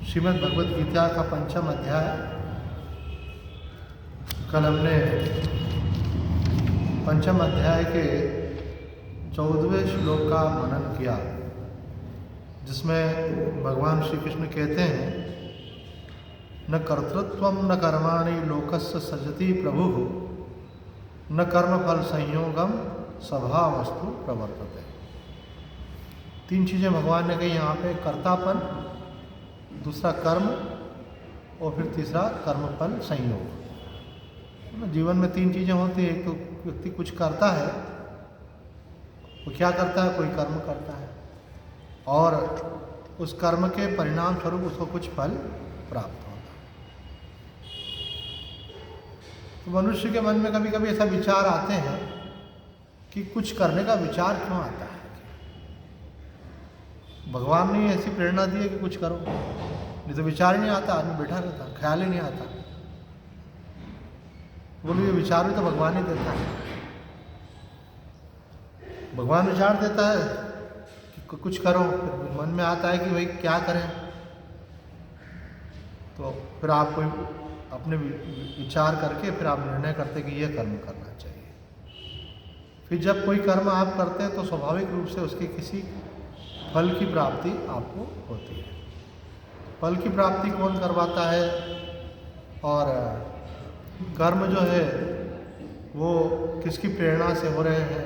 श्रीमद् भगवद गीता का 5वां अध्याय। कल हमने 5वें अध्याय के 14वें श्लोक का मनन किया, जिसमें भगवान श्री कृष्ण कहते हैं, न कर्तृत्वं न कर्माणि लोकस्य सृजति प्रभुः, न कर्मफल संयोगम स्वभावस्तु प्रवर्तते। 3 चीज़ें भगवान ने कही यहाँ पे, कर्तापन, दूसरा कर्म और फिर तीसरा कर्मफल संयोग। जीवन में 3 चीज़ें होती हैं। एक तो व्यक्ति कुछ करता है, वो क्या करता है, कोई कर्म करता है और उस कर्म के परिणाम स्वरूप उसको कुछ फल प्राप्त होता है। तो मनुष्य के मन में कभी कभी ऐसा विचार आते हैं कि कुछ करने का विचार क्यों आता है। भगवान ने ऐसी प्रेरणा दी है कि कुछ करो, नहीं तो विचार ही नहीं आता, आदमी बैठा रहता, ख्याल ही नहीं आता। बोलो ये विचार भी तो भगवान ही देता है। भगवान विचार देता है कि कुछ करो, फिर मन में आता है कि भाई क्या करें, तो फिर आप कोई अपने विचार करके फिर आप निर्णय करते कि ये कर्म करना चाहिए। फिर जब कोई कर्म आप करते हैं तो स्वाभाविक रूप से उसके किसी फल की प्राप्ति आपको होती है। फल की प्राप्ति कौन करवाता है, और कर्म जो है वो किसकी प्रेरणा से हो रहे हैं,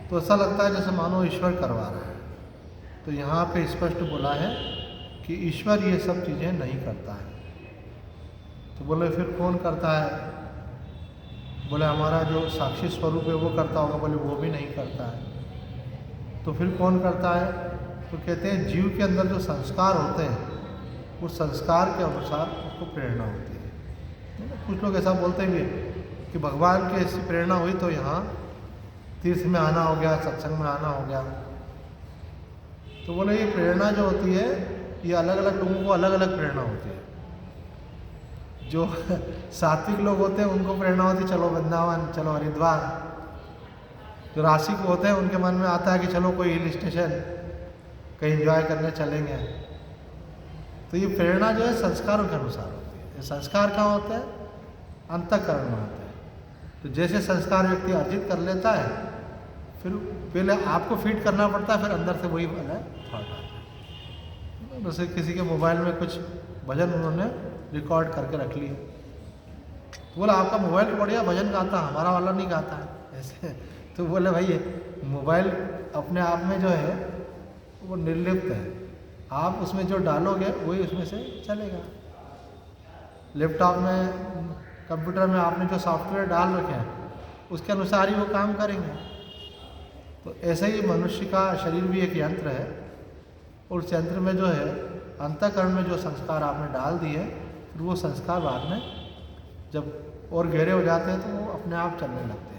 तो ऐसा लगता है जैसे मानो ईश्वर करवा रहा है। तो यहाँ पे स्पष्ट बोला है कि ईश्वर ये सब चीज़ें नहीं करता है। तो बोले फिर कौन करता है, बोले हमारा जो साक्षी स्वरूप है वो करता होगा। बोले वो भी नहीं करता है, तो फिर कौन करता है। तो कहते हैं जीव के अंदर जो संस्कार होते हैं उस संस्कार के अनुसार उसको प्रेरणा होती है। कुछ लोग ऐसा बोलते हैं कि भगवान की ऐसी प्रेरणा हुई तो यहाँ तीर्थ में आना हो गया, सत्संग में आना हो गया। तो बोले ये प्रेरणा जो होती है ये अलग अलग लोगों को अलग अलग प्रेरणा होती है। जो सात्विक लोग होते हैं उनको प्रेरणा होती है चलो वृंदावन, चलो हरिद्वार। जो राशिक होते हैं उनके मन में आता है कि चलो कोई हिल स्टेशन कहीं एंजॉय करने चलेंगे। तो ये प्रेरणा जो है संस्कारों के अनुसार होती है। ये संस्कार कहाँ होते हैं, अंतःकरण में होते हैं। तो जैसे संस्कार व्यक्ति अर्जित कर लेता है, फिर पहले आपको फीड करना पड़ता है, फिर अंदर से वही वाला थॉट आता है। जैसे किसी के मोबाइल में कुछ भजन उन्होंने रिकॉर्ड करके रख लिए, तो बोला आपका मोबाइल बढ़िया भजन गाता, हमारा वाला नहीं गाता है ऐसे। तो बोले भाई मोबाइल अपने आप में जो है वो निर्लिप्त है, आप उसमें जो डालोगे वही उसमें से चलेगा। लैपटॉप में, कंप्यूटर में आपने जो सॉफ्टवेयर डाल रखे हैं उसके अनुसार ही वो काम करेंगे। तो ऐसे ही मनुष्य का शरीर भी एक यंत्र है, और उस यंत्र में जो है अंतःकरण में जो संस्कार आपने डाल दिए, फिर वो संस्कार बाद में जब और गहरे हो जाते हैं तो वो अपने आप चलने लगते हैं।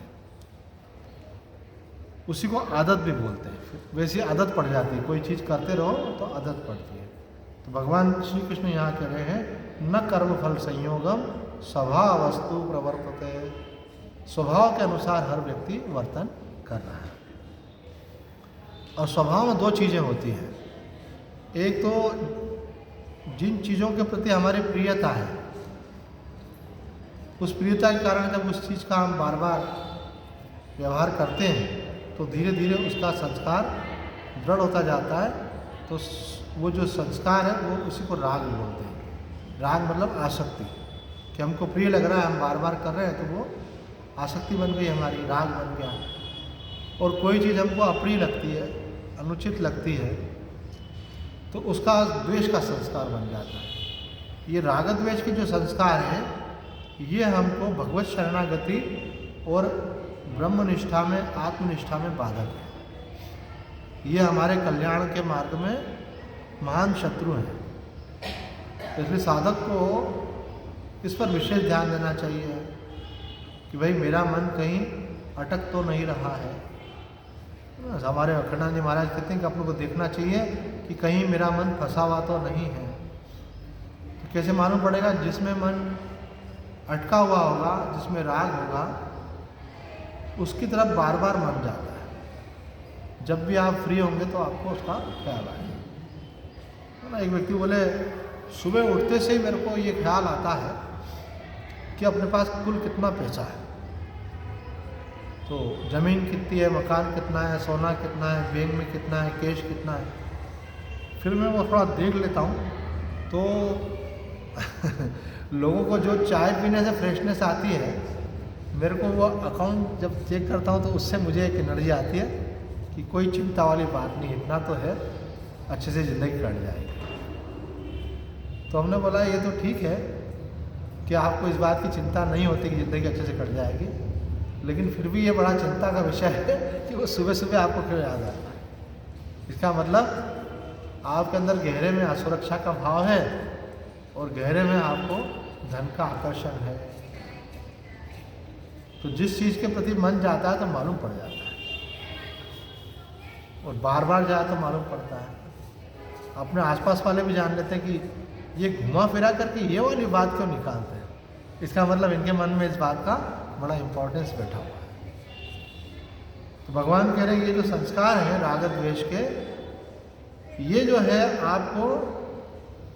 उसी को आदत भी बोलते हैं। वैसी आदत पड़ जाती है, कोई चीज़ करते रहो तो आदत पड़ती है। तो भगवान श्री कृष्ण यहाँ कह रहे हैं, न कर्म फल संयोगम स्वभावस्तु प्रवर्तते। स्वभाव के अनुसार हर व्यक्ति वर्तन कर रहा है। और स्वभाव में 2 चीज़ें होती हैं। एक तो जिन चीज़ों के प्रति हमारी प्रियता है, उस प्रियता के कारण जब उस चीज़ का हम बार बार व्यवहार करते हैं तो धीरे धीरे उसका संस्कार दृढ़ होता जाता है। तो वो जो संस्कार है वो उसी को राग बोलते हैं। राग मतलब आसक्ति, कि हमको प्रिय लग रहा है, हम बार बार कर रहे हैं, तो वो आसक्ति बन गई हमारी, राग बन गया। और कोई चीज़ हमको अप्रिय लगती है, अनुचित लगती है, तो उसका द्वेष का संस्कार बन जाता है। ये राग द्वेष के जो संस्कार हैं ये हमको भगवत शरणागति और ब्रह्मनिष्ठा में, आत्मनिष्ठा में बाधक है। ये हमारे कल्याण के मार्ग में महान शत्रु हैं। इसलिए साधक को इस पर विशेष ध्यान देना चाहिए कि भाई मेरा मन कहीं अटक तो नहीं रहा है। हमारे अखंडानंद जी महाराज कहते हैं कि अपने को देखना चाहिए कि कहीं मेरा मन फंसा हुआ तो नहीं है। तो कैसे मालूम पड़ेगा, जिसमें मन अटका हुआ होगा, जिसमें राग होगा, उसकी तरफ बार बार मन जाता है। जब भी आप फ्री होंगे तो आपको उसका ख्याल आएगा। ना एक व्यक्ति बोले सुबह उठते से ही मेरे को ये ख्याल आता है कि अपने पास कुल कितना पैसा है, तो ज़मीन कितनी है, मकान कितना है, सोना कितना है, बैंक में कितना है, कैश कितना है। फिर मैं वो थोड़ा देख लेता हूँ तो लोगों को जो चाय पीने से फ्रेशनेस आती है, मेरे को वो अकाउंट जब चेक करता हूँ तो उससे मुझे एक एनर्जी आती है कि कोई चिंता वाली बात नहीं, इतना तो है, अच्छे से ज़िंदगी कट जाएगी। तो हमने बोला ये तो ठीक है कि आपको इस बात की चिंता नहीं होती कि ज़िंदगी अच्छे से कट जाएगी, लेकिन फिर भी ये बड़ा चिंता का विषय है कि वो सुबह सुबह आपको क्यों याद आता है। इसका मतलब आपके अंदर गहरे में असुरक्षा का भाव है और गहरे में आपको धन का आकर्षण है। तो जिस चीज़ के प्रति मन जाता है तो मालूम पड़ जाता है, और बार बार जाए तो मालूम पड़ता है। अपने आसपास वाले भी जान लेते हैं कि ये घुमा फिरा करके ये वाली बात क्यों निकालते हैं, इसका मतलब इनके मन में इस बात का बड़ा इम्पोर्टेंस बैठा हुआ है। तो भगवान कह रहे हैं ये जो संस्कार है राग द्वेष के, ये जो है आपको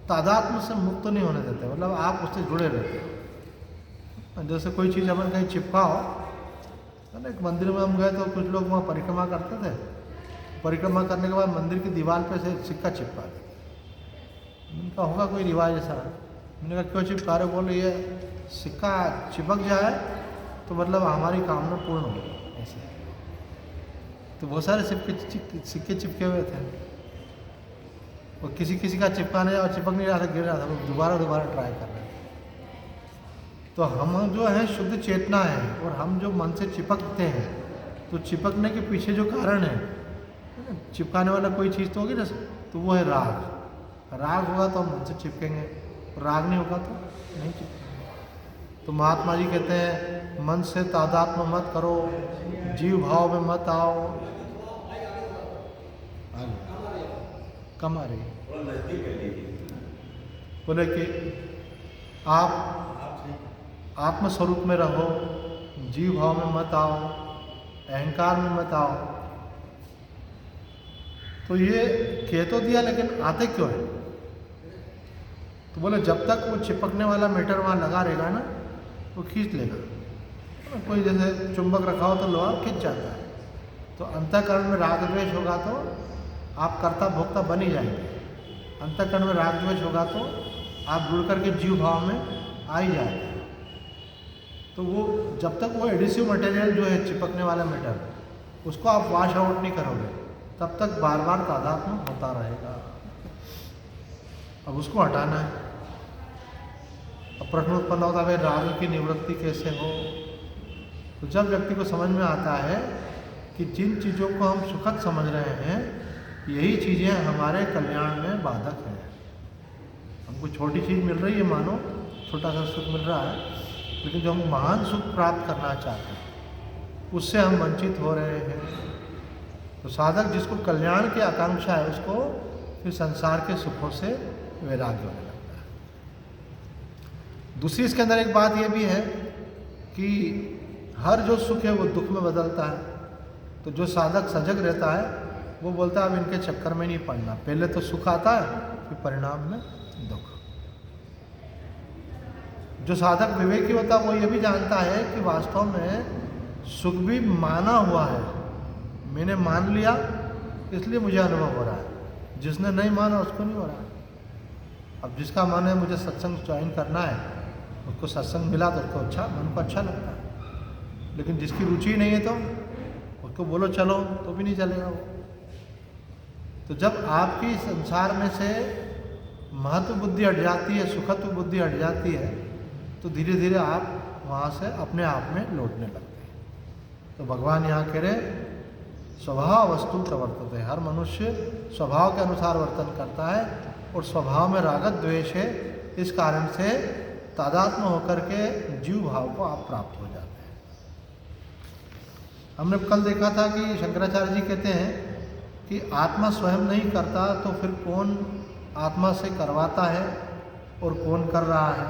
तादात्म्य से मुक्त नहीं होने देते, मतलब आप उससे जुड़े रहते हो। जैसे कोई चीज़ अपन कहीं चिपकाओ, है ना, एक मंदिर में हम गए तो कुछ लोग वहाँ परिक्रमा करते थे, परिक्रमा करने के बाद मंदिर की दीवार पे से सिक्का चिपका दे। उनका होगा कोई रिवाज ऐसा, मैंने कहा क्यों चिपका रहे, बोले ये सिक्का चिपक जाए तो मतलब हमारी कामना पूर्ण हो ऐसे। तो बहुत सारे सिक्के चिपके हुए थे, और किसी किसी का चिपकाने और चिपक नहीं रहा था, गिर रहा था, वो दोबारा ट्राई कर रहे थे। तो हम जो है शुद्ध चेतना है, और हम जो मन से चिपकते हैं, तो चिपकने के पीछे जो कारण है, चिपकाने वाला कोई चीज़ तो होगी ना, तो वो है राग। राग होगा तो हम मन से चिपकेंगे, राग नहीं होगा तो नहीं चिपकेंगे। तो महात्मा जी कहते हैं मन से तादात्म्य मत करो, जीव भाव में मत आओ। कम आ रही बोले कि आप आत्मस्वरूप में रहो, जीव भाव में मत आओ, अहंकार में मत आओ। तो ये कह तो दिया, लेकिन आते क्यों है? तो बोले जब तक वो चिपकने वाला मीटर वहाँ लगा रहेगा ना, वो खींच लेगा। कोई जैसे चुंबक रखा हो तो लोहा खींच जाता है। तो अंतःकरण में राग द्वेष होगा तो आप कर्ता भोक्ता बन ही जाएंगे। अंतःकरण में राग द्वेष होगा तो आप जुड़ करके जीव भाव में आ ही जाएंगे। तो वो जब तक वो एडिसिव मटेरियल जो है चिपकने वाला मीटर, उसको आप वॉश आउट नहीं करोगे, तब तक बार बार तादात्म्य होता रहेगा। अब उसको हटाना है। अब प्रश्न उत्पन्न होता है राग की निवृत्ति कैसे हो? तो जब व्यक्ति को समझ में आता है कि जिन चीज़ों को हम सुखद समझ रहे हैं, यही चीज़ें हमारे कल्याण में बाधक हैं। हमको छोटी चीज़ मिल रही है, मानो छोटा सा सुख मिल रहा है, लेकिन जो हम महान सुख प्राप्त करना चाहते हैं उससे हम वंचित हो रहे हैं। तो साधक जिसको कल्याण की आकांक्षा है, उसको फिर संसार के सुखों से वैराग्य होने लगता है। दूसरी इसके अंदर एक बात यह भी है कि हर जो सुख है वो दुख में बदलता है। तो जो साधक सजग रहता है वो बोलता है अब इनके चक्कर में नहीं पड़ना, पहले तो सुख आता है फिर परिणाम में दुख। जो साधक विवेकी होता है वो ये भी जानता है कि वास्तव में सुख भी माना हुआ है, मैंने मान लिया इसलिए मुझे अनुभव हो रहा है, जिसने नहीं माना उसको नहीं हो रहा है। अब जिसका मन है मुझे सत्संग ज्वाइन करना है, उसको सत्संग मिला तो उसको अच्छा, मन को अच्छा लगता है। लेकिन जिसकी रुचि नहीं है तो उसको बोलो चलो तो भी नहीं चलेगा वो। तो जब आपकी संसार में से महत्व बुद्धि हट जाती है, सुखत्व बुद्धि हट जाती है, तो धीरे धीरे आप वहाँ से अपने आप में लौटने लगते हैं। तो भगवान यहाँ कह रहे स्वभाव वस्तु प्रवर्तते, हर मनुष्य स्वभाव के अनुसार वर्तन करता है और स्वभाव में रागत द्वेष है। इस कारण से तादात्म्य होकर के जीव भाव को आप प्राप्त हो जाते हैं। हमने कल देखा था कि शंकराचार्य जी कहते हैं कि आत्मा स्वयं नहीं करता तो फिर कौन आत्मा से करवाता है और कौन कर रहा है?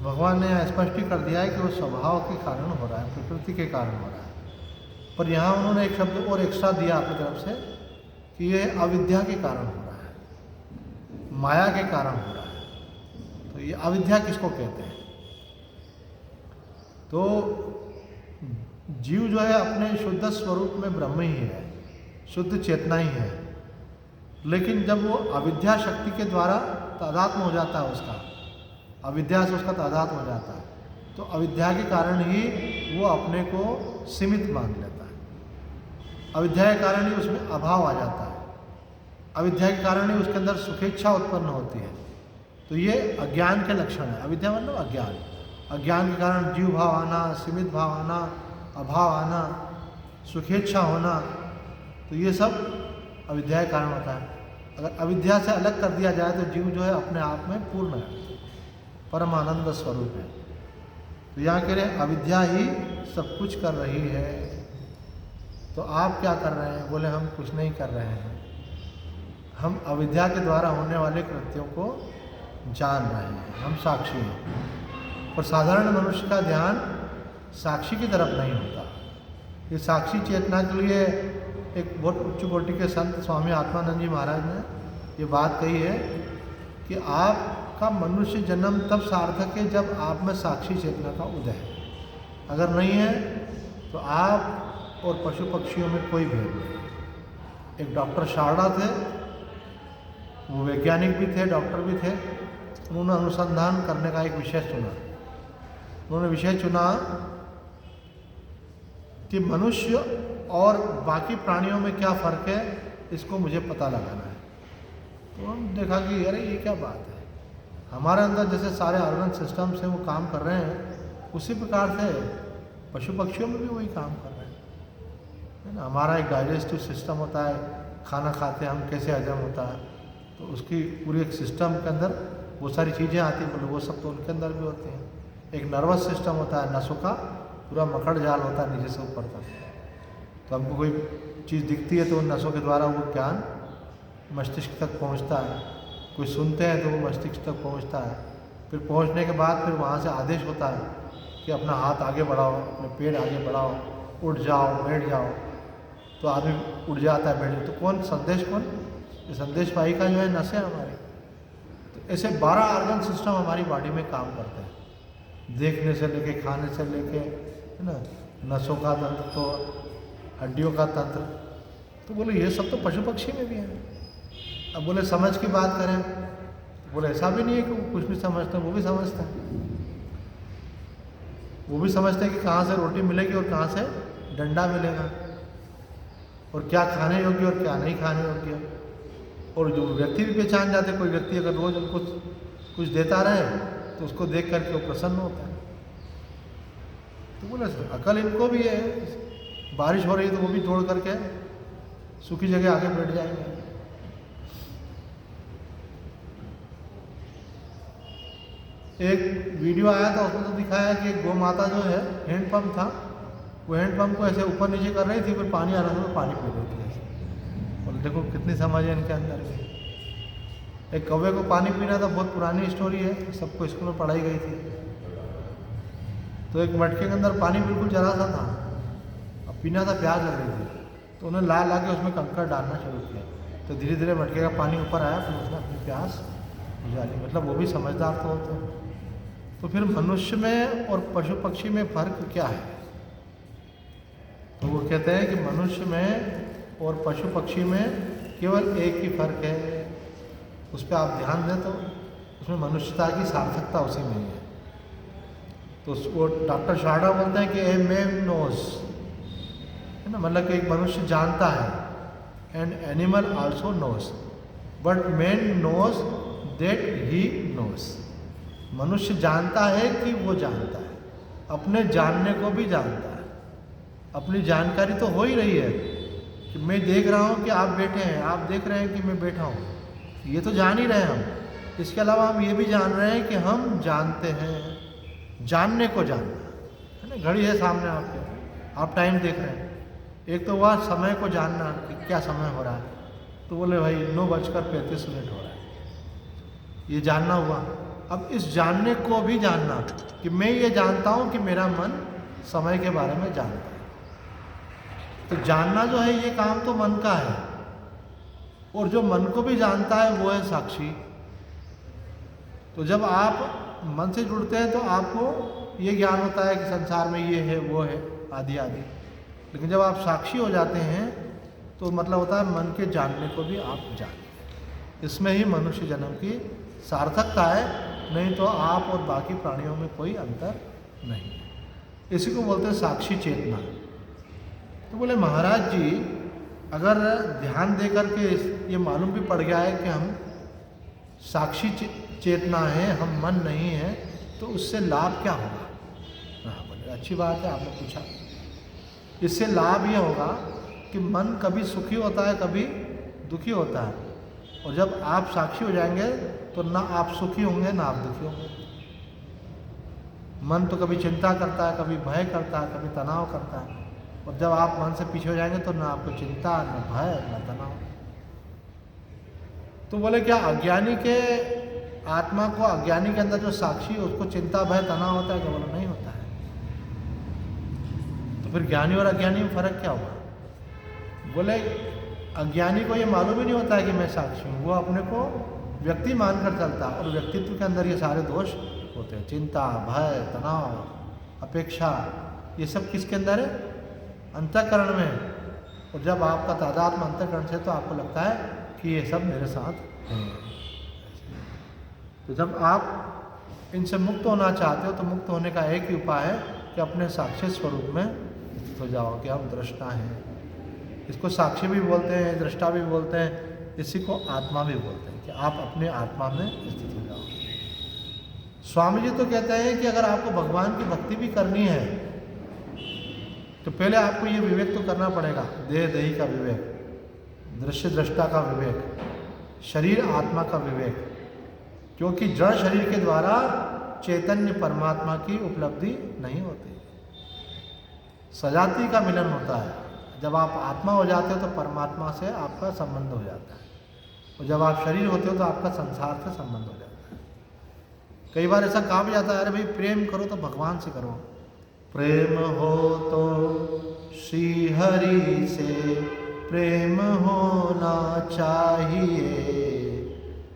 भगवान ने स्पष्ट ही कर दिया है कि वो स्वभाव के कारण हो रहा है, प्रकृति के कारण हो रहा है। पर यहाँ उन्होंने एक शब्द और एक्स्ट्रा दिया अपनी तरफ से कि ये अविद्या के कारण हो रहा है। माया के कारण हो रहा है। तो ये अविद्या किसको कहते हैं? तो जीव जो है अपने शुद्ध स्वरूप में ब्रह्म ही है, शुद्ध चेतना ही है, लेकिन जब वो अविद्या शक्ति के द्वारा तादात्म्य हो जाता है, उसका अविद्या से उसका तादात्म्य हो जाता है, तो अविद्या के कारण ही वो अपने को सीमित मान लेता है। अविद्या के कारण ही उसमें अभाव आ जाता है, अविद्या के कारण ही उसके अंदर सुखेच्छा उत्पन्न होती है। तो ये अज्ञान के लक्षण है। अविद्या मतलब अज्ञान, अज्ञान के कारण जीव भाव आना, सीमित भाव आना, अभाव आना, सुखेच्छा होना, तो ये सब अविद्या के कारण होता है। अगर अविद्या से अलग कर दिया जाए तो जीव जो है अपने आप में पूर्ण है, परमानंद स्वरूप है। तो यहाँ कह रहे अविद्या ही सब कुछ कर रही है। तो आप क्या कर रहे हैं? बोले हम कुछ नहीं कर रहे हैं, हम अविद्या के द्वारा होने वाले कृत्यों को जान रहे हैं, हम साक्षी हैं। और साधारण मनुष्य का ध्यान साक्षी की तरफ नहीं होता। ये साक्षी चेतना के लिए एक बहुत उच्च कोटि के संत स्वामी आत्मानंद जी महाराज ने ये बात कही है कि आपका मनुष्य जन्म तब सार्थक है जब आप में साक्षी चेतना का उदय है। अगर नहीं है तो आप और पशु पक्षियों में कोई भेद नहीं। एक डॉक्टर शारदा थे, वो वैज्ञानिक भी थे, डॉक्टर भी थे। उन्होंने अनुसंधान करने का एक विषय चुना। उन्होंने विषय चुना कि मनुष्य और बाकी प्राणियों में क्या फ़र्क है, इसको मुझे पता लगाना है। तो हम देखा कि अरे ये क्या बात है, हमारे अंदर जैसे सारे ऑर्गन सिस्टम से वो काम कर रहे हैं, उसी प्रकार से पशु पक्षियों में भी वही काम कर रहे हैं, है ना। हमारा एक डाइजेस्टिव सिस्टम होता है, खाना खाते हैं हम, कैसे हजम होता है, तो उसकी पूरी एक सिस्टम के अंदर बहुत सारी चीज़ें आती हैं, वो सब तो उनके अंदर भी होती हैं। एक नर्वस सिस्टम होता है, नसों का पूरा मकड़ जाल होता है नीचे से ऊपर तक। तो हमको कोई चीज़ दिखती है तो उन नसों के द्वारा वो ज्ञान मस्तिष्क तक पहुंचता है। कोई सुनते हैं तो वो मस्तिष्क तक पहुंचता है। फिर पहुंचने के बाद फिर वहाँ से आदेश होता है कि अपना हाथ आगे बढ़ाओ, अपने पैर आगे बढ़ाओ, उठ जाओ, बैठ जाओ। तो आदमी उठ जाता है, बैठ जाता है। तो कौन संदेश, कौन ये संदेश वाहिका जो है नसें हमारी। तो ऐसे 12 ऑर्गन सिस्टम हमारी बॉडी में काम करते हैं, देखने से लेके, खाने से लेके, है ना, नसों का तंत्र, तो हड्डियों का तंत्र। तो बोले ये सब तो पशु पक्षी में भी है। अब बोले समझ की बात करें तो बोले ऐसा भी नहीं है कि वो कुछ नहीं समझते, वो भी समझते हैं। वो भी समझते हैं कि कहाँ से रोटी मिलेगी और कहाँ से डंडा मिलेगा, और क्या खाने योग्य और क्या नहीं खाने योग्य। और जो व्यक्ति भी पहचान जाते, कोई व्यक्ति अगर रोज उनको कुछ देता रहे तो उसको देख करके वो प्रसन्न होता है। तो बोले अकल इनको भी है, बारिश हो रही है तो वो भी तोड़ करके सूखी जगह आगे बैठ जाएंगे। एक वीडियो आया था, उसमें तो दिखाया कि गौ माता जो है, हैंडपम्प था, वो हैंडपम्प को ऐसे ऊपर नीचे कर रही थी, फिर पानी आ रहा था तो पानी पी रही थी ऐसे। और देखो कितनी समझ है इनके अंदर की। एक कौवे को पानी पीना था, बहुत पुरानी स्टोरी है, सबको स्कूल में पढ़ाई गई थी। तो एक मटके के अंदर पानी बिल्कुल जरा सा था, अब पीना था, प्यास लग रही थी, तो उन्हें ला ला के उसमें कंकड़ डालना शुरू किया। तो धीरे धीरे मटके का पानी ऊपर आया, फिर उसने अपनी प्यास बुझा ली। मतलब वो भी समझदार तो होते हैं। तो फिर मनुष्य में और पशु पक्षी में फ़र्क क्या है? तो वो कहते हैं कि मनुष्य में और पशु पक्षी में केवल एक ही फ़र्क है, उस पर आप ध्यान दें तो उसमें मनुष्यता की सार्थकता उसी में ही है। तो वो डॉक्टर शारदा बोलते हैं कि ए मैन नोज, है ना, मतलब कि एक मनुष्य जानता है, and animal also knows, but man knows that he knows. मनुष्य जानता है कि वो जानता है, अपने जानने को भी जानता है। अपनी जानकारी तो हो ही रही है कि मैं देख रहा हूँ कि आप बैठे हैं, आप देख रहे हैं कि मैं बैठा हूँ, ये तो जान ही रहे हैं हम। इसके अलावा हम ये भी जान रहे हैं कि हम जानते हैं, जानने को जानना है ना। घड़ी है सामने आपके, आप टाइम देख रहे हैं। एक तो वह समय को जानना कि क्या समय हो रहा है, तो बोले भाई 9:35 हो रहा है, ये जानना हुआ। अब इस जानने को भी जानना कि मैं ये जानता हूँ कि मेरा मन समय के बारे में जानता है। तो जानना जो है ये काम तो मन का है, और जो मन को भी जानता है वो है साक्षी। तो जब आप मन से जुड़ते हैं तो आपको ये ज्ञान होता है कि संसार में ये है वो है आदि आदि। लेकिन जब आप साक्षी हो जाते हैं तो मतलब होता है मन के जानने को भी आप जाने। इसमें ही मनुष्य जन्म की सार्थकता है, नहीं तो आप और बाकी प्राणियों में कोई अंतर नहीं है। इसी को बोलते हैं साक्षी चेतना। तो बोले महाराज जी अगर ध्यान दे करके ये मालूम भी पड़ गया है कि हम साक्षी चेतना है, हम मन नहीं है, तो उससे लाभ क्या होगा? हाँ बोले अच्छी बात है आपने पूछा। इससे लाभ ये होगा कि मन कभी सुखी होता है कभी दुखी होता है, और जब आप साक्षी हो जाएंगे तो ना आप सुखी होंगे ना आप दुखी होंगे। मन तो कभी चिंता करता है, कभी भय करता है, कभी तनाव करता है, और जब आप मन से पीछे हो जाएंगे तो ना आपको चिंता, ना भय, ना तनाव। तो बोले क्या अज्ञानी के आत्मा को, अज्ञानी के अंदर जो साक्षी है उसको चिंता भय तनाव होता है क्या? बोले नहीं होता है। तो फिर ज्ञानी और अज्ञानी में फर्क क्या हुआ? बोले अज्ञानी को ये मालूम ही नहीं होता है कि मैं साक्षी हूँ, वो अपने को व्यक्ति मानकर चलता है, और व्यक्तित्व के अंदर ये सारे दोष होते हैं, चिंता भय तनाव अपेक्षा, ये सब किसके अंदर है? अंतःकरण में। और जब आपका तादात्म्य अंतःकरण से तो आपको लगता है कि ये सब मेरे साथ है। तो जब आप इनसे मुक्त होना चाहते हो तो मुक्त होने का एक ही उपाय है कि अपने साक्षी स्वरूप में स्थित हो जाओ कि हम दृष्टा हैं। इसको साक्षी भी बोलते हैं, दृष्टा भी बोलते हैं, इसी को आत्मा भी बोलते हैं कि आप अपने आत्मा में स्थित हो जाओ। स्वामी जी तो कहते हैं कि अगर आपको भगवान की भक्ति भी करनी है तो पहले आपको ये विवेक तो करना पड़ेगा, देह देही का विवेक, दृश्य दृष्टा का विवेक, शरीर आत्मा का विवेक, क्योंकि जड़ शरीर के द्वारा चैतन्य परमात्मा की उपलब्धि नहीं होती। सजाति का मिलन होता है। जब आप आत्मा हो जाते हो तो परमात्मा से आपका संबंध हो जाता है, और जब आप शरीर होते हो तो आपका संसार से संबंध हो जाता है। कई बार ऐसा कहा भी जाता है, अरे भाई प्रेम करो तो भगवान से करो। प्रेम हो तो श्री हरि से प्रेम होना चाहिए,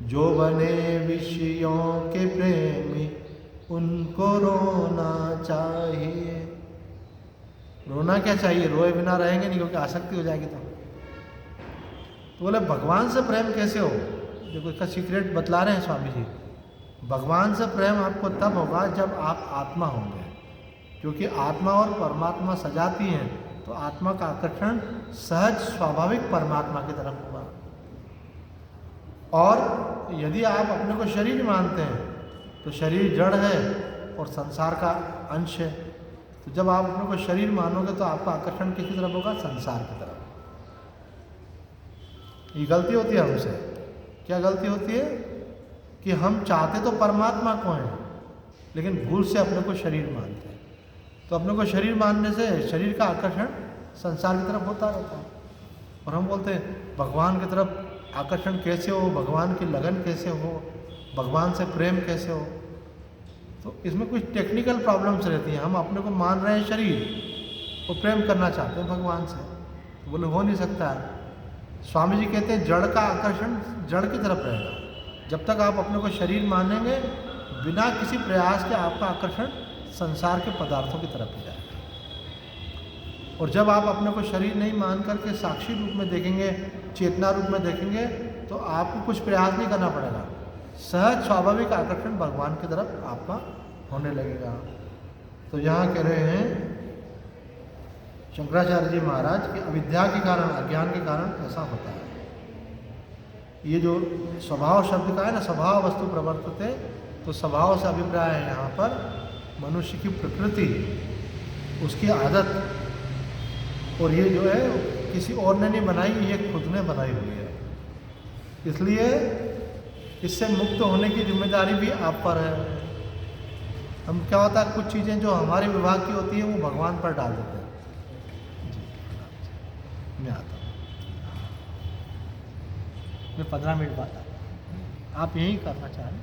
जो बने विषयों के प्रेमी उनको रोना चाहिए। रोना क्या चाहिए? रोए बिना रहेंगे नहीं, क्योंकि आसक्ति हो जाएगी। तो बोले भगवान से प्रेम कैसे हो? देखो इसका सीक्रेट बतला रहे हैं स्वामी जी। भगवान से प्रेम आपको तब होगा जब आप आत्मा होंगे, क्योंकि आत्मा और परमात्मा सजाती हैं, तो आत्मा का आकर्षण सहज स्वाभाविक परमात्मा की तरफ होगा। और यदि आप अपने को शरीर मानते हैं तो शरीर जड़ है और संसार का अंश है। तो जब आप अपने को शरीर मानोगे तो आपका आकर्षण किसकी तरफ होगा? संसार की तरफ। ये गलती होती है हमसे। क्या गलती होती है? कि हम चाहते तो परमात्मा को हैं, लेकिन भूल से अपने को शरीर मानते हैं। तो अपने को शरीर मानने से शरीर का आकर्षण संसार की तरफ होता रहता है, और हम बोलते हैं भगवान की तरफ आकर्षण कैसे हो, भगवान की लगन कैसे हो, भगवान से प्रेम कैसे हो। तो इसमें कुछ टेक्निकल प्रॉब्लम्स रहती हैं। हम अपने को मान रहे हैं शरीर और प्रेम करना चाहते हैं भगवान से, तो बोले हो नहीं सकता है। स्वामी जी कहते हैं जड़ का आकर्षण जड़ की तरफ रहेगा। जब तक आप अपने को शरीर मानेंगे, बिना किसी प्रयास के आपका आकर्षण संसार के पदार्थों की तरफ ही जाएगा। और जब आप अपने को शरीर नहीं मान करके साक्षी रूप में देखेंगे, चेतना रूप में देखेंगे, तो आपको कुछ प्रयास नहीं करना पड़ेगा। सहज स्वाभाविक आकर्षण भगवान की तरफ आपका होने लगेगा। तो यहाँ कह रहे हैं शंकराचार्य जी महाराज कि अविद्या के कारण, अज्ञान के कारण ऐसा होता है। ये जो स्वभाव शब्द का है ना, स्वभाव वस्तु प्रवर्तते, तो स्वभाव से अभिप्राय है यहाँ पर मनुष्य की प्रकृति, उसकी आदत, और ये जो है किसी और ने नहीं बनाई, ये खुद ने बनाई हुई है। इसलिए इससे मुक्त होने की जिम्मेदारी भी आप पर है। हम क्या होता है, कुछ चीज़ें जो हमारे विभाग की होती हैं वो भगवान पर डाल देते हैं। मैं आता हूँ, मैं 15 मिनट बाद आता हूँ। आप यही करना चाह रहे?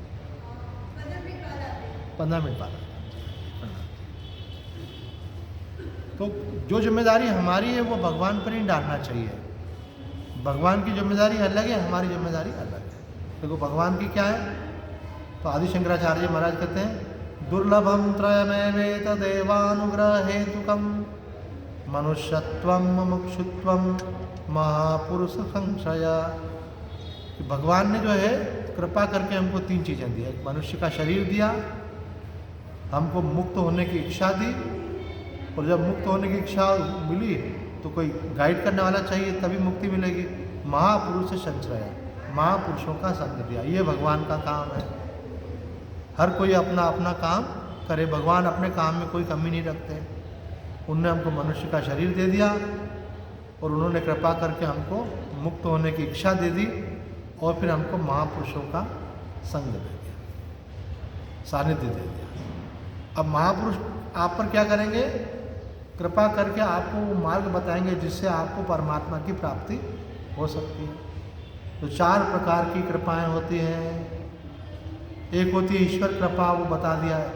15 मिनट बाद। तो जो जिम्मेदारी हमारी है वो भगवान पर ही डालना चाहिए। भगवान की जिम्मेदारी अलग है, हमारी जिम्मेदारी अलग है। देखो भगवान की क्या है तो आदि शंकराचार्य महाराज कहते हैं दुर्लभम त्रयमेवेत देवानुग्रहेतुकम मनुष्यत्वम मुमुक्षुत्वम महापुरुष संशय। भगवान ने जो है कृपा करके हमको 3 चीज़ें दी। एक मनुष्य का शरीर दिया, हमको मुक्त होने की इच्छा दी, और जब मुक्त होने की इच्छा मिली तो कोई गाइड करने वाला चाहिए तभी मुक्ति मिलेगी। महापुरुष संश्रय, महापुरुषों का संग दिया। ये भगवान का काम है। हर कोई अपना अपना काम करे, भगवान अपने काम में कोई कमी नहीं रखते। उनने हमको मनुष्य का शरीर दे दिया और उन्होंने कृपा करके हमको मुक्त होने की इच्छा दे दी, और फिर हमको महापुरुषों का संग दे दिया, सानिध्य दे दिया। अब महापुरुष आप पर क्या करेंगे? कृपा करके आपको वो मार्ग बताएंगे जिससे आपको परमात्मा की प्राप्ति हो सकती है। तो 4 प्रकार की कृपाएं होती हैं। एक होती है ईश्वर कृपा, वो बता दिया है।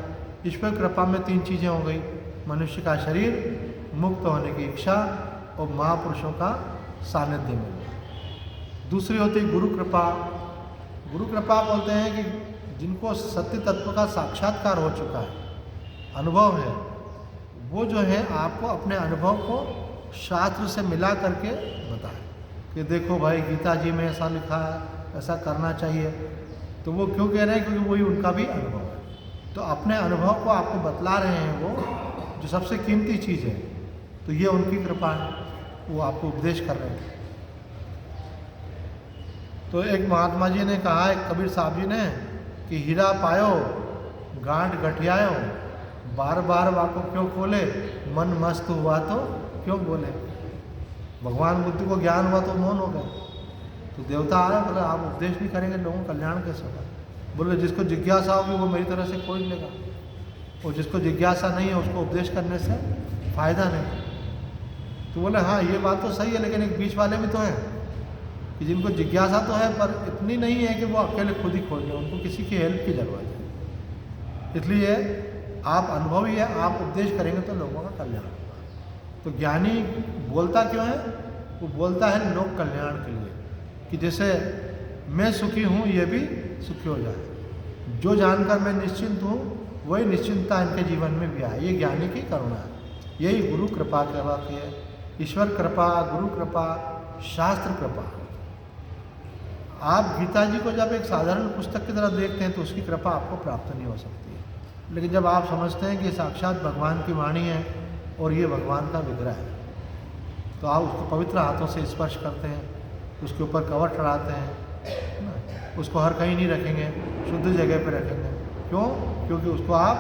ईश्वर कृपा में 3 चीज़ें हो गई, मनुष्य का शरीर, मुक्त होने की इच्छा और महापुरुषों का सानिध्य मिलना। दूसरी होती है गुरु कृपा। गुरु कृपा बोलते हैं कि जिनको सत्य तत्व का साक्षात्कार हो चुका है, अनुभव है, वो जो है आपको अपने अनुभव को शास्त्र से मिला करके बताए कि देखो भाई गीता जी में ऐसा लिखा है, ऐसा करना चाहिए। तो वो क्यों कह रहे हैं? क्योंकि वही उनका भी अनुभव है। तो अपने अनुभव को आपको बतला रहे हैं, वो जो सबसे कीमती चीज़ है। तो ये उनकी कृपा है, वो आपको उपदेश कर रहे हैं। तो एक महात्मा जी ने कहा है, कबीर साहब जी ने, कि हीरा पायो गांठ गठियायो, बार बार वाको क्यों खोले, मन मस्त हुआ तो क्यों बोले। भगवान बुद्ध को ज्ञान हुआ तो मौन हो गए। तो देवता आए, बोले आप उपदेश नहीं करेंगे लोगों का कल्याण कैसे होगा? बोले जिसको जिज्ञासा होगी वो मेरी तरह से खोज लेगा, और जिसको जिज्ञासा नहीं है उसको उपदेश करने से फायदा नहीं। तो बोले हाँ ये बात तो सही है, लेकिन एक बीच वाले भी तो हैं कि जिनको जिज्ञासा तो है पर इतनी नहीं है कि वो अकेले खुद ही खोज लें, उनको किसी की हेल्प की ज़रूरत है। इसलिए आप अनुभवी है, आप उपदेश करेंगे तो लोगों का कल्याण होगा। तो ज्ञानी बोलता क्यों है? वो बोलता है लोक कल्याण के लिए, कि जैसे मैं सुखी हूँ ये भी सुखी हो जाए। जो जानकर मैं निश्चिंत हूँ वही निश्चिंतता इनके जीवन में भी आए। ये ज्ञानी की करुणा है, यही गुरु कृपा कहलाती है। ईश्वर कृपा, गुरु कृपा, शास्त्र कृपा। आप गीता जी को जब एक साधारण पुस्तक की तरह देखते हैं तो उसकी कृपा आपको प्राप्त नहीं हो सकती है, लेकिन जब आप समझते हैं कि साक्षात भगवान की वाणी है और ये भगवान का विग्रह है, तो आप उसको पवित्र हाथों से स्पर्श करते हैं, उसके ऊपर कवर चढ़ाते हैं, उसको हर कहीं नहीं रखेंगे, शुद्ध जगह पर रखेंगे। क्यों? क्योंकि उसको आप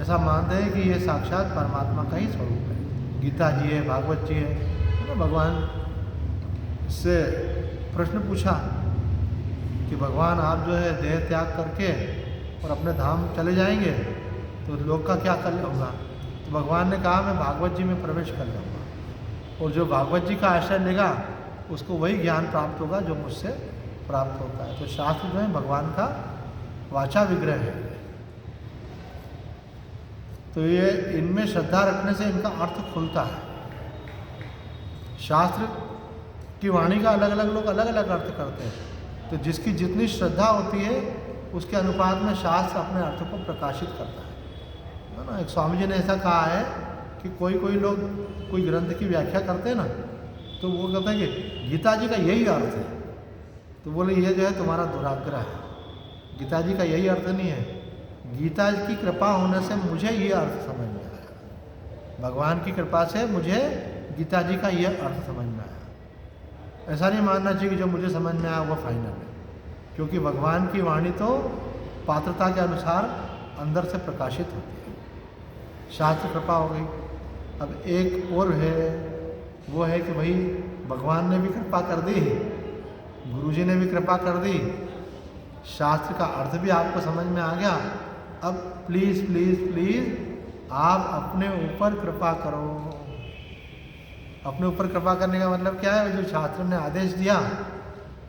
ऐसा मानते हैं कि ये साक्षात परमात्मा का ही स्वरूप है। गीता जी है, भागवत जी है। तो भगवान से प्रश्न पूछा कि भगवान आप जो है देह त्याग करके और अपने धाम चले जाएंगे तो लोग का क्या कल्याण होगा? तो भगवान ने कहा मैं भागवत जी में प्रवेश कर जाऊँगा, और जो भागवत जी का आश्रय लेगा उसको वही ज्ञान प्राप्त होगा जो मुझसे प्राप्त होता है। तो शास्त्र जो है भगवान का वाचा विग्रह है। तो ये इनमें श्रद्धा रखने से इनका अर्थ खुलता है। शास्त्र की वाणी का अलग अलग लोग अलग अलग अर्थ करते हैं, तो जिसकी जितनी श्रद्धा होती है उसके अनुपात में शास्त्र अपने अर्थ को प्रकाशित करता है ना। एक स्वामी जी ने ऐसा कहा है कि कोई लोग कोई ग्रंथ की व्याख्या करते हैं ना, तो वो कहते हैं कि गीता जी का यही अर्थ है। तो बोले ये जो है तुम्हारा दुराग्रह है, गीता जी का यही अर्थ नहीं है। गीता की कृपा होने से मुझे ये अर्थ समझ में आया, भगवान की कृपा से मुझे गीता जी का ये अर्थ समझ में आया। ऐसा नहीं मानना चाहिए कि जो मुझे समझ में आया वो फाइनल है, क्योंकि भगवान की वाणी तो पात्रता के अनुसार अंदर से प्रकाशित होती है। शास्त्र कृपा हो गई। अब एक और है, वो है कि भाई भगवान ने भी कृपा कर दी, गुरुजी ने भी कृपा कर दी, शास्त्र का अर्थ भी आपको समझ में आ गया। अब प्लीज़ प्लीज़ प्लीज़ आप अपने ऊपर कृपा करो। अपने ऊपर कृपा करने का मतलब क्या है? जो शास्त्र ने आदेश दिया,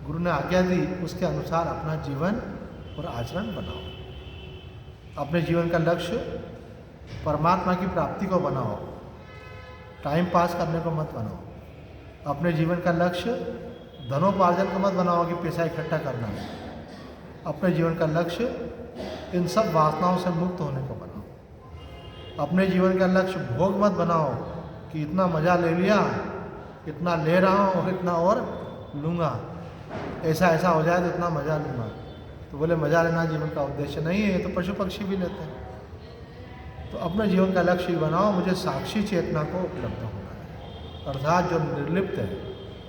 गुरु ने आज्ञा दी, उसके अनुसार अपना जीवन और आचरण बनाओ। अपने जीवन का लक्ष्य परमात्मा की प्राप्ति को बनाओ, टाइम पास करने को मत बनाओ। अपने जीवन का लक्ष्य धनोपार्जन को मत बनाओ कि पैसा इकट्ठा करना है। अपने जीवन का लक्ष्य इन सब वासनाओं से मुक्त होने को बनाओ। अपने जीवन का लक्ष्य भोग मत बनाओ कि इतना मज़ा ले लिया, इतना ले रहा हूँ और इतना और लूँगा, ऐसा ऐसा हो जाए तो इतना मज़ा लूँगा। तो बोले मज़ा लेना जीवन का उद्देश्य नहीं है, तो पशु पक्षी भी लेते हैं। तो अपने जीवन का लक्ष्य ही बनाओ, मुझे साक्षी चेतना को उपलब्ध होना है, अर्थात जो निर्लिप्त है,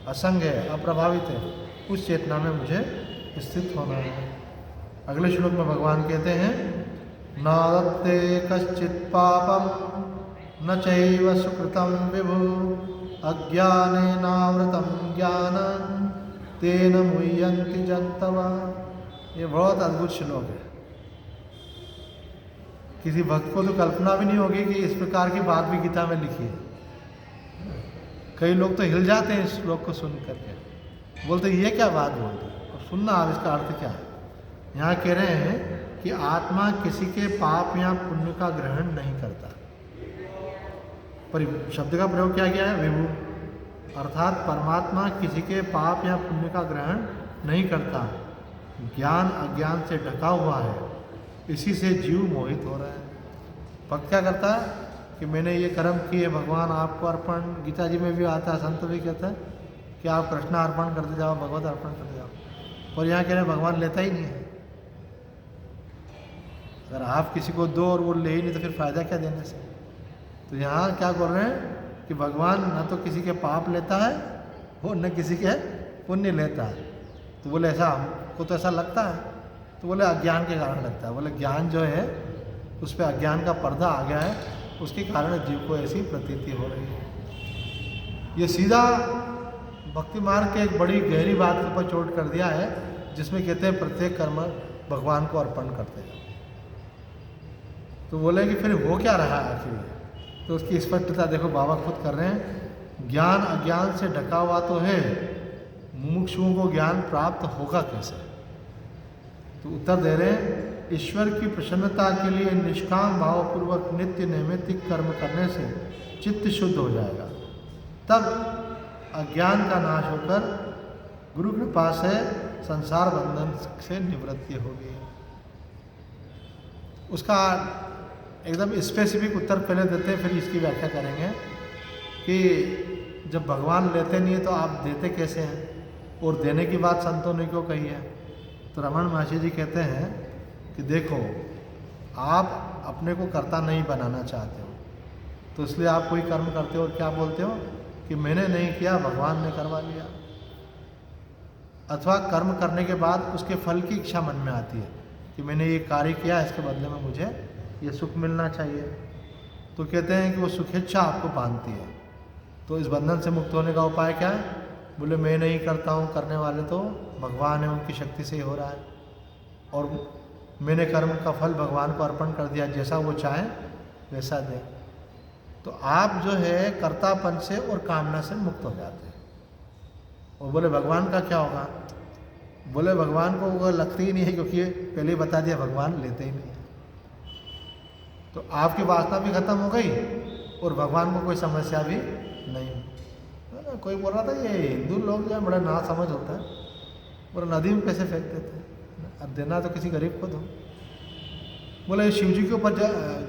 असंग है, अप्रभावित है, उस चेतना में मुझे स्थित होना है। अगले श्लोक में भगवान कहते हैं नादत्ते कश्चित् पापम न चैव सुकृतं विभु अज्ञानेनावृतं ज्ञानं तेन मुह्यन्ति जन्तवः। ये बहुत अद्भुत श्लोक है। किसी भक्त को तो कल्पना भी नहीं होगी कि इस प्रकार की बात भी गीता में लिखी है। कई लोग तो हिल जाते हैं इस श्लोक को सुन करके, बोलते ये क्या बात बोलते। अब सुनना आप इसका अर्थ क्या है। यहाँ कह रहे हैं कि आत्मा किसी के पाप या पुण्य का ग्रहण नहीं करता। पर शब्द का प्रयोग क्या किया है, विभु, अर्थात परमात्मा किसी के पाप या पुण्य का ग्रहण नहीं करता। ज्ञान अज्ञान से ढका हुआ है, इसी से जीव मोहित हो रहा है। भक्त क्या करता है कि मैंने ये कर्म किए, भगवान आपको अर्पण, गीता जी में भी आता है, संत भी कहता है कि आप कृष्ण अर्पण करते जाओ, भगवत अर्पण करते जाओ। और यहाँ कह रहे हैं भगवान लेता ही नहीं है। अगर आप किसी को दो और वो ले ही नहीं तो फिर फायदा क्या देने से। तो यहाँ क्या बोल रहे हैं कि भगवान न तो किसी के पाप लेता है और न किसी के पुण्य लेता है। तो बोले ऐसा हमको तो ऐसा लगता है, तो बोले अज्ञान के कारण लगता है। बोले ज्ञान जो है उस पर अज्ञान का पर्दा आ गया है, उसके कारण जीव को ऐसी प्रतीति हो रही है। ये सीधा भक्ति मार्ग के एक बड़ी गहरी बात के ऊपर चोट कर दिया है, जिसमें कहते हैं प्रत्येक कर्म भगवान को अर्पण करते हैं। तो बोले कि फिर हो क्या रहा है आखिर, तो उसकी स्पष्टता देखो बाबा खुद कर रहे हैं। ज्ञान अज्ञान से ढका हुआ तो है, मुमुक्षुओं को ज्ञान प्राप्त होगा कैसे। तो उत्तर दे रहे हैं ईश्वर की प्रसन्नता के लिए निष्काम भावपूर्वक नित्य नैमित्तिक कर्म करने से चित्त शुद्ध हो जाएगा, तब अज्ञान का नाश होकर गुरु कृपा से संसार बंधन से निवृत्ति होगी। उसका एकदम स्पेसिफिक उत्तर पहले देते हैं, फिर इसकी व्याख्या करेंगे कि जब भगवान लेते नहीं है तो आप देते कैसे हैं, और देने की बात संतों ने क्यों कही है। तो रमन महर्षि जी कहते हैं कि देखो आप अपने को कर्ता नहीं बनाना चाहते हो, तो इसलिए आप कोई कर्म करते हो और क्या बोलते हो कि मैंने नहीं किया, भगवान ने करवा लिया। अथवा कर्म करने के बाद उसके फल की इच्छा मन में आती है कि मैंने ये कार्य किया, इसके बदले में मुझे ये सुख मिलना चाहिए। तो कहते हैं कि वो सुखेच्छा आपको बांधती है। तो इस बंधन से मुक्त होने का उपाय क्या है। बोले मैं नहीं करता हूँ, करने वाले तो भगवान है, उनकी शक्ति से ही हो रहा है, और मैंने कर्म का फल भगवान को अर्पण कर दिया, जैसा वो चाहे वैसा दे। तो आप जो है कर्तापन से और कामना से मुक्त हो जाते हैं। और बोले भगवान का क्या होगा। बोले भगवान को वो लगती ही नहीं है, क्योंकि पहले ही बता दिया भगवान लेते ही नहीं है। तो आपकी वासना भी खत्म हो गई और भगवान को कोई समस्या भी नहीं। कोई बोल रहा था ये हिंदू लोग जो है बड़ा ना समझ होता है, और नदी में पैसे फेंक देते हैं, अब देना तो किसी गरीब को दो। बोले शिव जी के ऊपर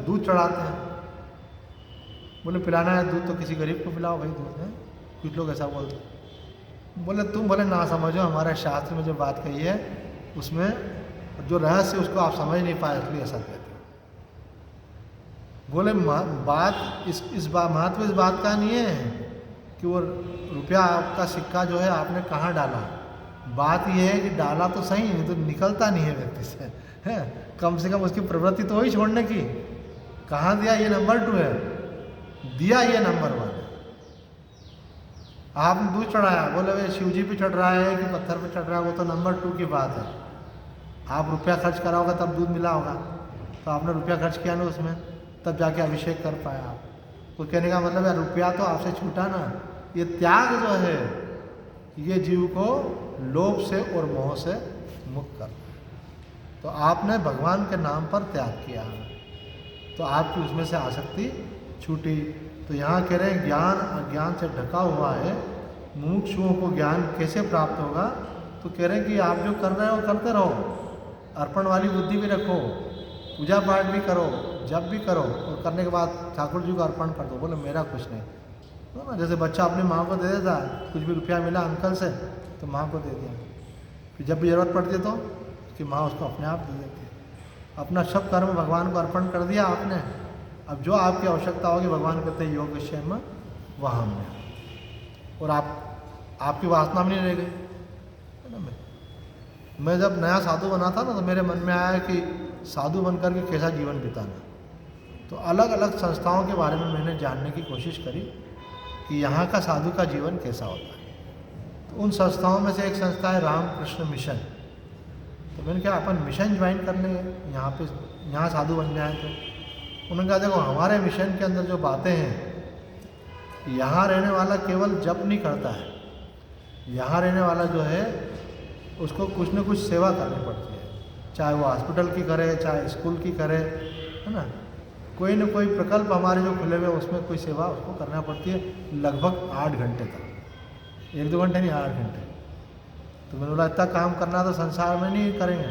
दूध चढ़ाते हैं, बोले पिलाना है दूध तो किसी गरीब को पिलाओ भाई दूध है। कुछ लोग ऐसा बोलते हैं। बोले तुम भले ना समझो, हमारे शास्त्र में जो बात कही है उसमें जो रहस्य उसको आप समझ नहीं पाए, इसलिए ऐसा कहते हैं। बोले बात महत्व इस बात का नहीं है कि वो रुपया आपका सिक्का जो है आपने कहाँ डाला। बात यह है कि डाला तो सही, नहीं तो निकलता नहीं है व्यक्ति से, है कम से कम उसकी प्रवृत्ति तो वही छोड़ने की। कहाँ दिया ये नंबर 2 है, दिया ये नंबर 1 है। आपने दूध चढ़ाया, बोले भाई शिव जी पे चढ़ रहा है कि पत्थर पे चढ़ रहा है, वो तो नंबर 2 की बात है। आप रुपया खर्च करा होगा तब दूध मिला होगा, तो आपने रुपया खर्च किया ना उसमें, तब जाके अभिषेक कर पाया आप। तो कहने का मतलब है रुपया तो आपसे छूटा ना, ये त्याग जो है ये जीव को लोभ से और मोह से मुक्त कर। तो आपने भगवान के नाम पर त्याग किया, तो आपकी उसमें से आसक्ति छूटी। तो यहाँ कह रहे हैं ज्ञान अज्ञान से ढका हुआ है, मुमुक्षुओं को ज्ञान कैसे प्राप्त होगा। तो कह रहे हैं कि आप जो कर रहे हो करते रहो, अर्पण वाली बुद्धि भी रखो, पूजा पाठ भी करो, जब भी करो, और करने के बाद ठाकुर जी को अर्पण कर दो। बोले मेरा कुछ नहीं, तो ना जैसे बच्चा अपनी माँ को दे देता है, कुछ भी रुपया मिला अंकल से तो माँ को दे दिया, फिर जब भी ज़रूरत पड़ती है तो उसकी माँ उसको अपने आप दे देती है। अपना सब कर्म भगवान को अर्पण कर दिया आपने, अब जो आपकी आवश्यकता होगी भगवान कहते हैं योग विषय में वहाँ में, और आपकी वासना भी नहीं रह गई, है ना। मैं जब नया साधु बना था ना, तो मेरे मन में आया कि साधु बनकर के कैसा जीवन बिताना। तो अलग अलग संस्थाओं के बारे में मैंने जानने की कोशिश करी कि यहाँ का साधु का जीवन कैसा होता है। तो उन संस्थाओं में से एक संस्था है रामकृष्ण मिशन। तो मैंने कहा अपन मिशन ज्वाइन कर लेंगे, यहाँ साधु बन जाए। तो उन्होंने कहा देखो हमारे मिशन के अंदर जो बातें हैं, यहाँ रहने वाला केवल जप नहीं करता है, यहाँ रहने वाला जो है उसको कुछ न कुछ सेवा करनी पड़ती है, चाहे वो हॉस्पिटल की करे, चाहे स्कूल की करे, है ना। कोई न कोई प्रकल्प हमारे जो खुले हुए उसमें कोई सेवा उसको करना पड़ती है, लगभग 8 घंटे तक, 1-2 घंटे नहीं 8 घंटे। तो मैंने बोला इतना काम करना तो संसार में नहीं करेंगे।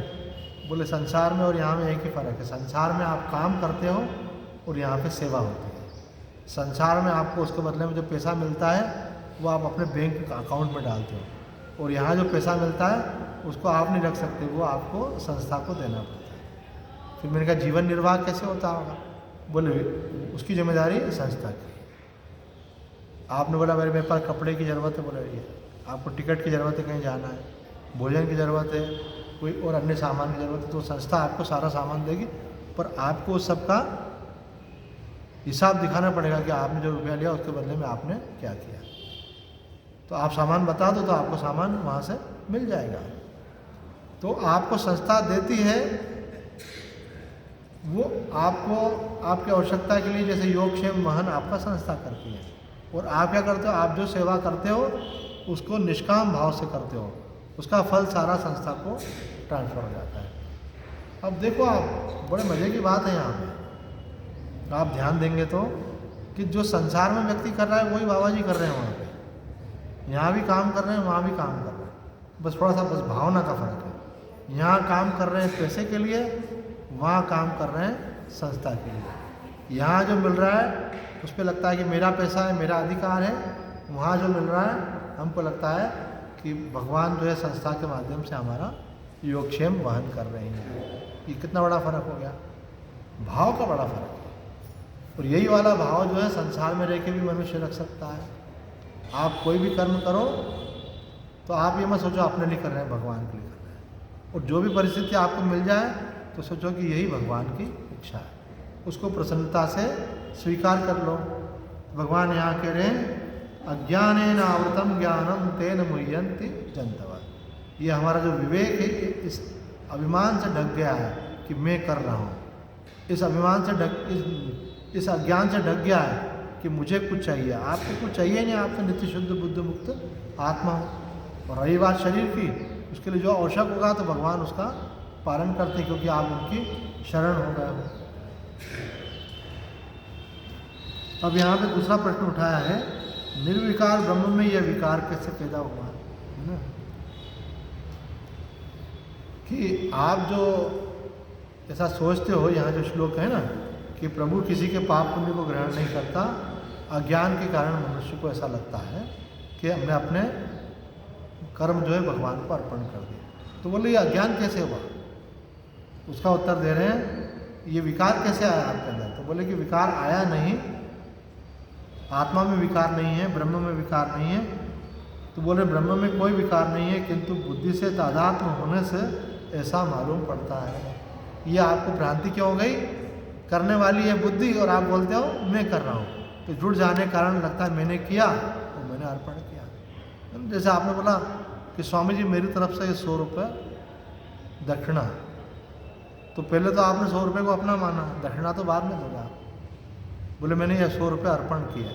बोले संसार में और यहाँ में एक ही फ़र्क है, संसार में आप काम करते हो और यहाँ पे सेवा होती है। संसार में आपको उसके बदले में जो पैसा मिलता है वो आप अपने बैंक अकाउंट में डालते हो, और यहाँ जो पैसा मिलता है उसको आप नहीं रख सकते, वो आपको संस्था को देना पड़ता है। फिर मैंने कहा जीवन निर्वाह कैसे होता होगा? बोले उसकी जिम्मेदारी संस्था की। आपने बोला मेरे पास कपड़े की ज़रूरत है, बोले ये आपको टिकट की ज़रूरत है, कहीं जाना है, भोजन की ज़रूरत है, कोई और अन्य सामान की ज़रूरत है, तो संस्था आपको सारा सामान देगी, पर आपको उस सब का हिसाब दिखाना पड़ेगा कि आपने जो रुपया लिया उसके बदले में आपने क्या किया। तो आप सामान बता दो तो आपको सामान वहाँ से मिल जाएगा। तो आपको संस्था देती है, वो आपको आपकी आवश्यकता के लिए, जैसे योगक्षेम वहन आपका संस्था करती है, और आप क्या करते हो, आप जो सेवा करते हो उसको निष्काम भाव से करते हो, उसका फल सारा संस्था को ट्रांसफर हो जाता है। अब देखो आप, बड़े मज़े की बात है यहाँ पे, आप ध्यान देंगे तो कि जो संसार में व्यक्ति कर रहा है वही बाबा जी कर रहे हैं वहाँ पे। यहाँ भी काम कर रहे हैं, वहाँ भी काम कर रहे हैं, बस थोड़ा सा बस भावना का फ़र्क है। यहाँ काम कर रहे हैं पैसे के लिए, वहाँ काम कर रहे हैं संस्था के लिए। यहाँ जो मिल रहा है उस पर लगता है कि मेरा पैसा है, मेरा अधिकार है, वहाँ जो मिल रहा है हमको लगता है कि भगवान जो है संस्था के माध्यम से हमारा योगक्षेम वहन कर रहे हैं। ये कितना बड़ा फ़र्क हो गया, भाव का बड़ा फ़र्क है। और यही वाला भाव जो है संसार में रह के भी मनुष्य रख सकता है। आप कोई भी कर्म करो तो आप ये मत सोचो अपने लिए कर रहे हैं, भगवान के लिए कर रहे हैं। और जो भी परिस्थिति आपको मिल जाए तो सोचो कि यही भगवान की इच्छा है, उसको प्रसन्नता से स्वीकार कर लो। भगवान यहाँ कह रहे हैं अज्ञानेन आवृतम ज्ञानम तेन मुह्यन्ति जन्तवः। ये हमारा जो विवेक है इस अभिमान से ढक गया है कि मैं कर रहा हूँ, इस अभिमान से इस अज्ञान से ढक गया है कि मुझे कुछ चाहिए। आपको कुछ चाहिए नहीं, आप तो नित्य शुद्ध बुद्ध मुक्त आत्मा हो। और रही बात शरीर की, उसके लिए जो आवश्यक होगा तो भगवान उसका पालन करते हैं, क्योंकि आप उनकी शरण हो गए हो। अब यहाँ पे दूसरा प्रश्न उठाया है, निर्विकार ब्रह्म में यह विकार कैसे पैदा हुआ है ना, कि आप जो ऐसा सोचते हो, यहाँ जो श्लोक है ना कि प्रभु किसी के पाप पुण्य को ग्रहण नहीं करता, अज्ञान के कारण मनुष्य को ऐसा लगता है कि हमने अपने कर्म जो है भगवान को अर्पण कर दिया। तो बोले ये अज्ञान कैसे हुआ? उसका उत्तर दे रहे हैं ये विकार कैसे आया आपके अंदर? तो बोले कि विकार आया नहीं, आत्मा में विकार नहीं है, ब्रह्म में विकार नहीं है। तो बोले ब्रह्म में कोई विकार नहीं है, किंतु बुद्धि से तादात्म्य होने से ऐसा मालूम पड़ता है। ये आपको भ्रांति क्यों हो गई? करने वाली है बुद्धि और आप बोलते हो मैं कर रहा हूँ, तो जुड़ जाने के कारण लगता है मैंने किया और मैंने अर्पण किया। जैसे आपने बोला कि स्वामी जी मेरी तरफ से ये 100 रुपये दक्षिणा, तो पहले तो आपने 100 रुपये को अपना माना, दक्षिणा तो बाद में दोगा। बोले मैंने ये 100 रुपये अर्पण किया,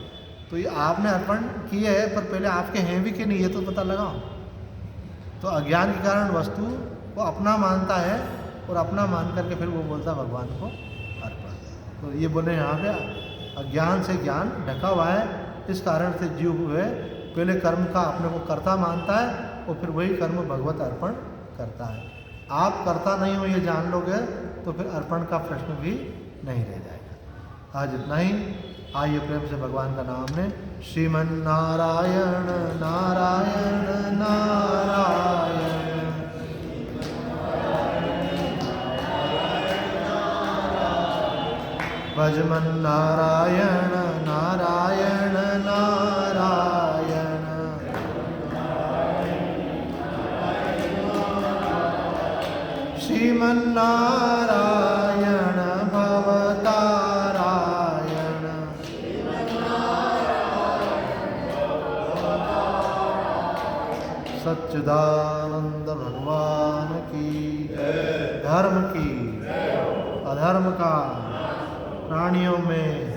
तो ये आपने अर्पण किए है, पर पहले आपके हैं भी कि नहीं ये तो पता लगाओ। तो अज्ञान के कारण वस्तु को अपना मानता है और अपना मान करके फिर वो बोलता भगवान को अर्पण। तो ये बोले यहाँ पे अज्ञान से ज्ञान ढका हुआ है, इस कारण से जीव हुए पहले कर्म का अपने को कर्ता मानता है और फिर वही कर्म भगवत अर्पण करता है। आप करता नहीं हो ये जान लोगे तो फिर अर्पण का प्रश्न भी नहीं रह जाएगा। आज इतना ही। आइए प्रेम से भगवान का नाम लें। श्रीमन नारायण नारायण नारायण, भजमन नारायण नारायण नारायण, श्रीमन नारायण भवतारायण, सच्चिदानंद भगवान की, धर्म की, अधर्म का, प्राणियों में